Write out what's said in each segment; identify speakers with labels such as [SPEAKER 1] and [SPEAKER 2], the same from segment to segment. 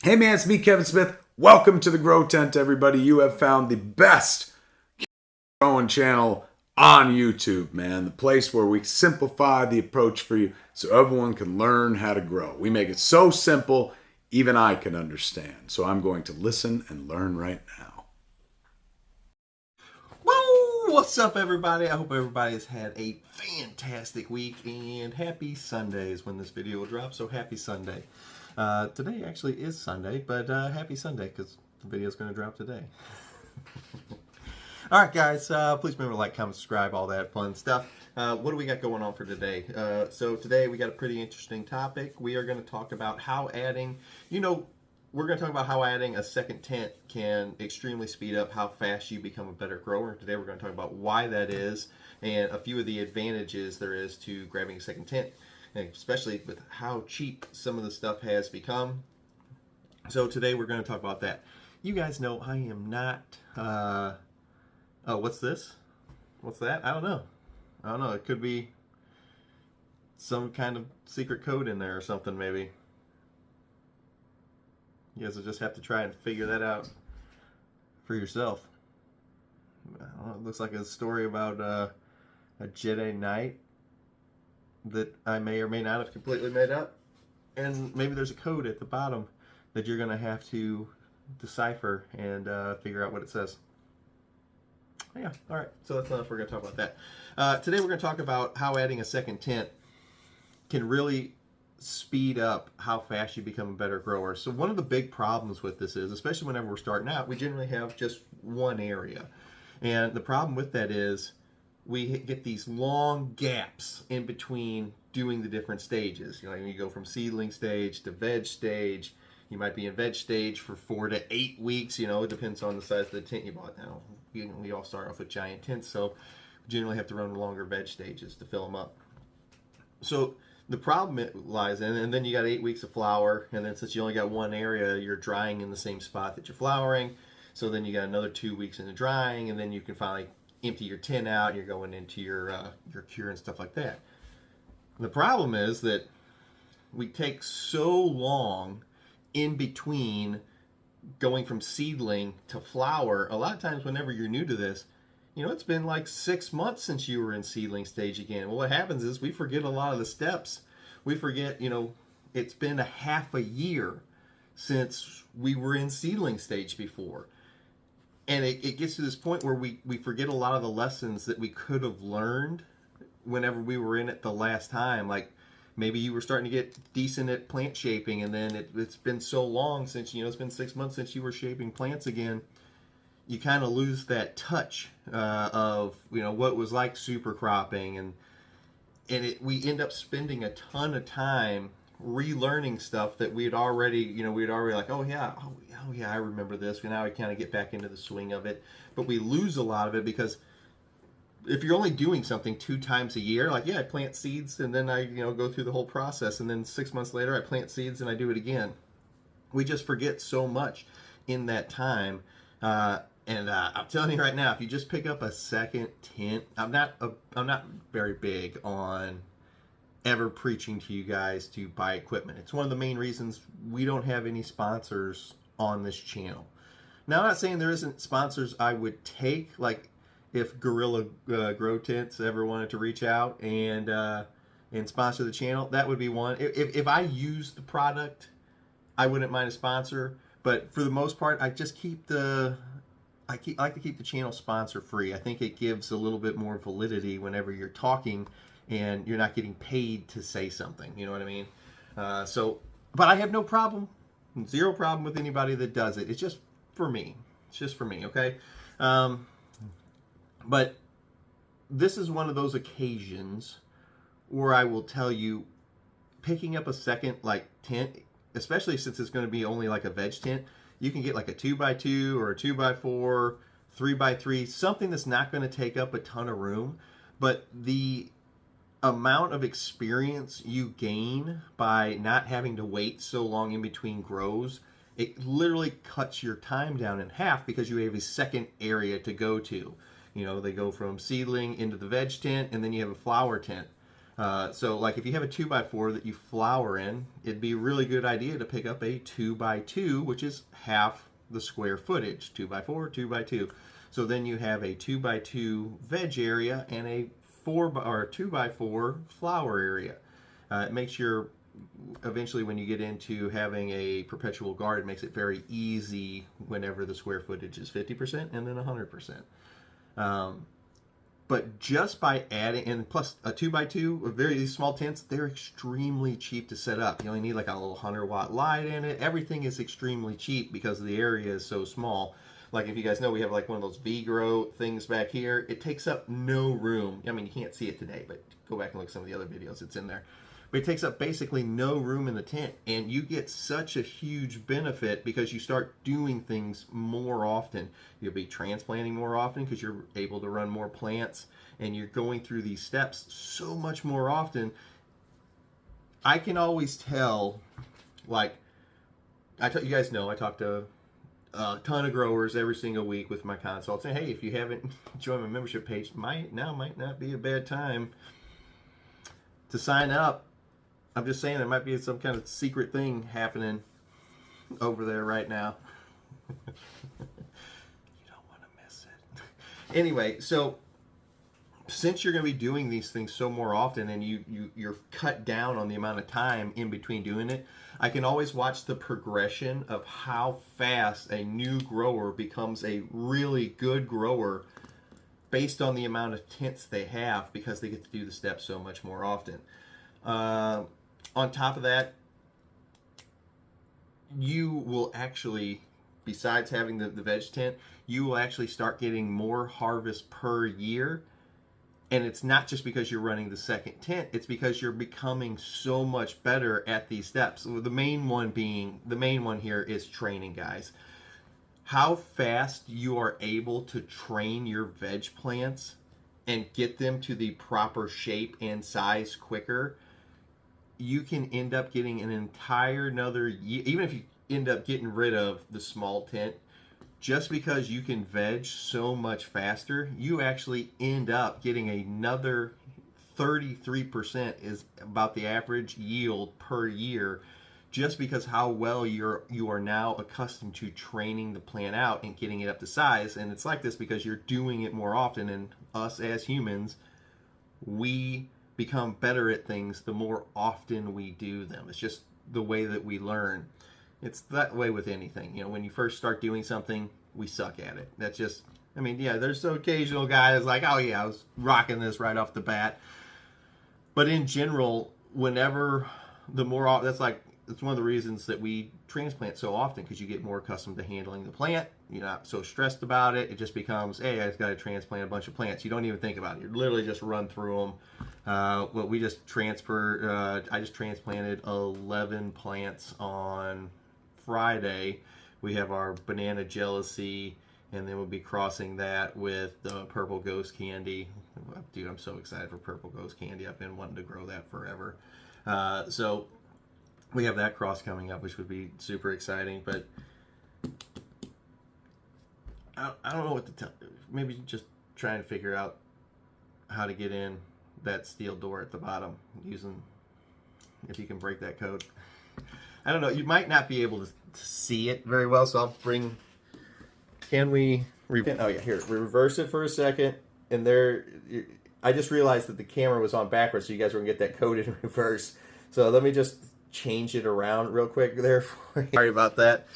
[SPEAKER 1] Hey man, it's me, Kevin Smith. Welcome to the Grow Tent, everybody. You have found the best growing channel on YouTube, man. The place where we simplify the approach for you so everyone can learn how to grow. We make it so simple, even I can understand. So I'm going to listen and learn right now.
[SPEAKER 2] Woo! What's up, everybody? I hope everybody has had a fantastic week and happy Sundays when this video will drop. So happy Sunday. Today actually is Sunday, but happy Sunday because the video is going to drop today. All right, guys, please remember to like, comment, subscribe, all that fun stuff. What do we got going on for today? So today we got a pretty interesting topic. We are going to talk about how adding, we're going to talk about how adding a second tent can extremely speed up how fast you become a better grower. Today we're going to talk about why that is and a few of the advantages there is to grabbing a second tent, and especially with how cheap some of the stuff has become. So today we're going to talk about that. You guys know I am not... Oh, what's this? What's that? I don't know. It could be some kind of secret code in there or something, maybe. You guys will just have to try and figure that out for yourself. I don't know, it looks like a story about a Jedi Knight that I may or may not have completely made up. And maybe there's a code at the bottom that you're going to have to decipher and figure out what it says. Yeah, all right, so that's enough. We're going to talk about that. Today we're going to talk about how adding a second tent can really speed up how fast you become a better grower. So one of the big problems with this is, especially whenever we're starting out, we generally have just one area. And the problem with that is we get these long gaps in between doing the different stages. You go from seedling stage to veg stage. You might be in veg stage for 4 to 8 weeks. It depends on the size of the tent you bought. Now, we all start off with giant tents, so we generally have to run longer veg stages to fill them up. So the problem lies in, and then you got 8 weeks of flower, and then since you only got one area, you're drying in the same spot that you're flowering. So then you got another 2 weeks in the drying, and then you can finally empty your tent out, and you're going into your cure and stuff like that. The problem is that we take so long in between going from seedling to flower. A lot of times whenever you're new to this, it's been like 6 months since you were in seedling stage again. Well, what happens is we forget a lot of the steps. We forget, it's been a half a year since we were in seedling stage before. And it gets to this point where we forget a lot of the lessons that we could have learned whenever we were in it the last time. Like maybe you were starting to get decent at plant shaping, and then it's been so long since, it's been 6 months since you were shaping plants again. You kind of lose that touch of, what it was like super cropping. And we end up spending a ton of time relearning stuff that we'd already like, oh yeah, I remember this. And now we kind of get back into the swing of it. But we lose a lot of it because if you're only doing something 2 times a year, like, yeah, I plant seeds and then I, go through the whole process, and then 6 months later I plant seeds and I do it again. We just forget so much in that time. And I'm telling you right now, if you just pick up a second tent, I'm not very big on ever preaching to you guys to buy equipment. It's one of the main reasons we don't have any sponsors on this channel. Now, I'm not saying there isn't sponsors I would take, like if Gorilla Grow Tents ever wanted to reach out and sponsor the channel, that would be one. If I use the product, I wouldn't mind a sponsor. But for the most part, I just I like to keep the channel sponsor free. I think it gives a little bit more validity whenever you're talking and you're not getting paid to say something. You know what I mean? But I have no problem, zero problem with anybody that does it. It's just for me. It's just for me, okay? But this is one of those occasions where I will tell you, picking up a second tent, especially since it's going to be only like a veg tent, you can get like a 2x2 or a 2x4, 3x3, something that's not going to take up a ton of room. But the amount of experience you gain by not having to wait so long in between grows, it literally cuts your time down in half because you have a second area to go to. They go from seedling into the veg tent, and then you have a flower tent. So like if you have a 2x4 that you flower in, it'd be a really good idea to pick up a 2x2, which is half the square footage. 2x4, 2x2. So then you have a 2x2 veg area and a 2x4 flower area. It makes your, eventually when you get into having a perpetual garden, it makes it very easy whenever the square footage is 50% and then 100%. But just by adding, and plus a 2x2, very small tents, they're extremely cheap to set up. You only need like a little 100-watt light in it. Everything is extremely cheap because the area is so small. Like if you guys know, we have like one of those V-Grow things back here. It takes up no room. I mean, you can't see it today, but go back and look at some of the other videos. It's in there. But it takes up basically no room in the tent, and you get such a huge benefit because you start doing things more often. You'll be transplanting more often because you're able to run more plants, and you're going through these steps so much more often. I can always tell, like, you guys know, I talk to a ton of growers every single week with my consults, and hey, if you haven't joined my membership page, might not be a bad time to sign up. I'm just saying there might be some kind of secret thing happening over there right now. You don't want to miss it. Anyway, so since you're going to be doing these things so more often and you're cut down on the amount of time in between doing it, I can always watch the progression of how fast a new grower becomes a really good grower based on the amount of tents they have because they get to do the steps so much more often. On top of that, you will actually, besides having the veg tent, you will actually start getting more harvest per year. And it's not just because you're running the second tent, it's because you're becoming so much better at these steps. The main one here is training, guys. How fast you are able to train your veg plants and get them to the proper shape and size quicker, you can end up getting an entire another year. Even if you end up getting rid of the small tent, just because you can veg so much faster, you actually end up getting another 33% is about the average yield per year, just because how well you are now accustomed to training the plant out and getting it up to size. And it's like this because you're doing it more often, and us as humans, we become better at things the more often we do them. It's just the way that we learn. It's that way with anything. You know, when you first start doing something, we suck at it. That's just, I mean, yeah, there's the occasional guy that's like, oh yeah, I was rocking this right off the bat. But in general, whenever that's one of the reasons that we transplant so often, because you get more accustomed to handling the plant. You're not so stressed about it. It just becomes, hey, I just got to transplant a bunch of plants. You don't even think about it. You literally just run through them. We just I just transplanted 11 plants on Friday. We have our banana jealousy, and then we'll be crossing that with the purple ghost candy. Dude, I'm so excited for purple ghost candy. I've been wanting to grow that forever. So we have that cross coming up, which would be super exciting. But I don't know what to tell. Maybe just try and figure out how to get in that steel door at the bottom if you can break that code. I don't know. You might not be able to see it very well, so I'll bring. Can we? Oh yeah, here. Reverse it for a second, and there. I just realized that the camera was on backwards, so you guys were gonna get that code in reverse. So let me just change it around real quick there for you. Sorry about that.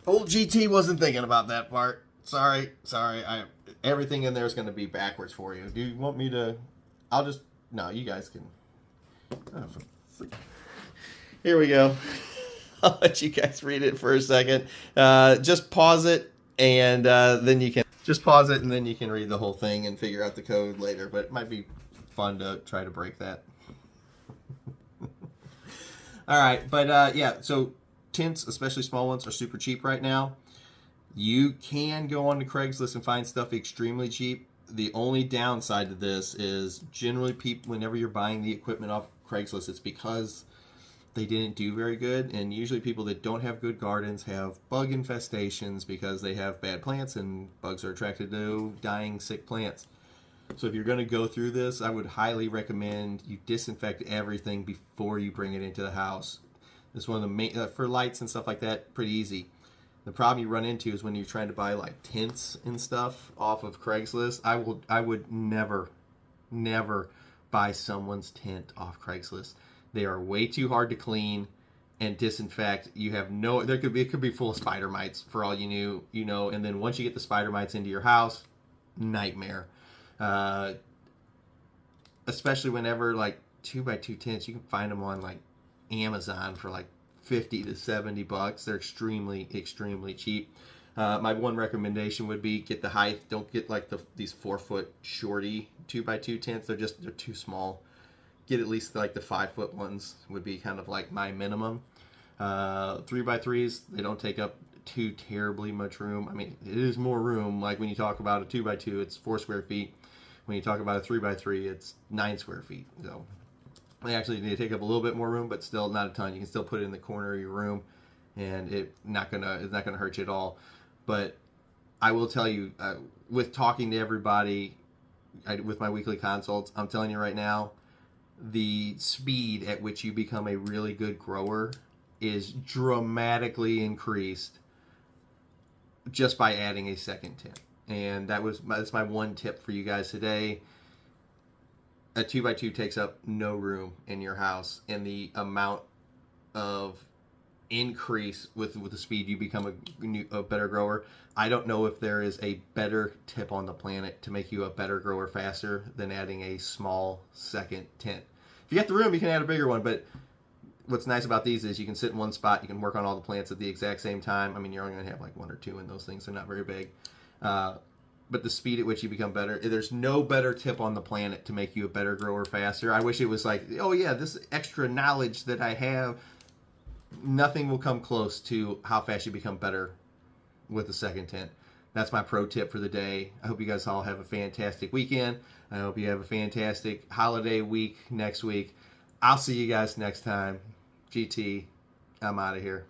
[SPEAKER 2] Old GT wasn't thinking about that part. Sorry. Everything in there is going to be backwards for you. Do you want me to? No, you guys can. Oh, here we go. I'll let you guys read it for a second. Just pause it, and then you can read the whole thing and figure out the code later. But it might be fun to try to break that. All right, but yeah, so tents, especially small ones, are super cheap right now. You can go on to Craigslist and find stuff extremely cheap. The only downside to this is generally people, whenever you're buying the equipment off Craigslist, it's because they didn't do very good. And usually people that don't have good gardens have bug infestations because they have bad plants and bugs are attracted to dying, sick plants. So if you're going to go through this, I would highly recommend you disinfect everything before you bring it into the house. This is one of the main, for lights and stuff like that, pretty easy. The problem you run into is when you're trying to buy like tents and stuff off of Craigslist. I would never buy someone's tent off Craigslist. They are way too hard to clean and disinfect. You have no, it could be full of spider mites for all you know, and then once you get the spider mites into your house, nightmare. Especially whenever like 2x2 tents, you can find them on like Amazon for like $50 to $70. They're extremely cheap. My one recommendation would be get the height. Don't get like these 4-foot shorty 2x2 tents. They're too small. Get at least like the 5-foot ones would be kind of like my minimum. 3x3s, they don't take up too terribly much room. I mean, it is more room. Like when you talk about a 2x2, it's 4 square feet. When you talk about a 3x3, it's 9 square feet. So they actually need to take up a little bit more room, but still not a ton. You can still put it in the corner of your room, and it's not gonna hurt you at all. But I will tell you, with talking to everybody, with my weekly consults, I'm telling you right now, the speed at which you become a really good grower is dramatically increased just by adding a second tent. And that's my one tip for you guys today. A 2x2 takes up no room in your house, and the amount of increase with the speed you become a better grower. I don't know if there is a better tip on the planet to make you a better grower faster than adding a small second tent. If you got the room, you can add a bigger one, but what's nice about these is you can sit in one spot, you can work on all the plants at the exact same time. I mean, you're only going to have like 1 or 2 in those things. They're not very big. But the speed at which you become better, there's no better tip on the planet to make you a better grower faster. I wish it was like, oh yeah, this extra knowledge that I have, nothing will come close to how fast you become better with the second tent. That's my pro tip for the day. I hope you guys all have a fantastic weekend. I hope you have a fantastic holiday week next week. I'll see you guys next time. GT, I'm out of here.